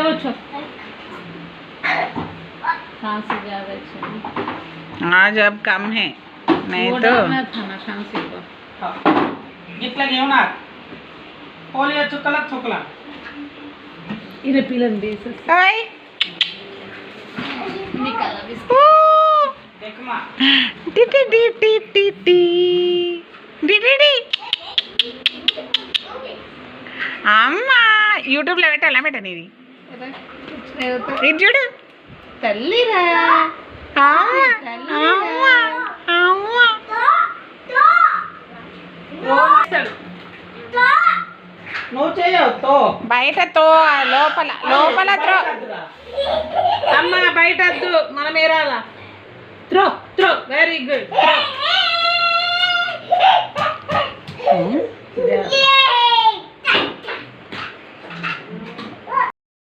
కూర్చో खांसी ज्यादा है आज अब कम है नहीं तो था ना खांसी को इतला घेऊ ना पोलिओ चुकला चुकला इरे पिलन बेस हाय निकाला बिस्किट देख मां T T T T T T T T T అమ్మా యూట్యూబ్లో పెట్టాలా పెట్టని ఇది ఇది చూడు తల్లిరా అమ్మా అమ్మా అమ్మా నువ్వు చేయవు తో బయట తో లోపల లోపల త్రో అమ్మ బయట వద్దు మనం ఏరాలా త్రో త్రో వెరీ గుడ్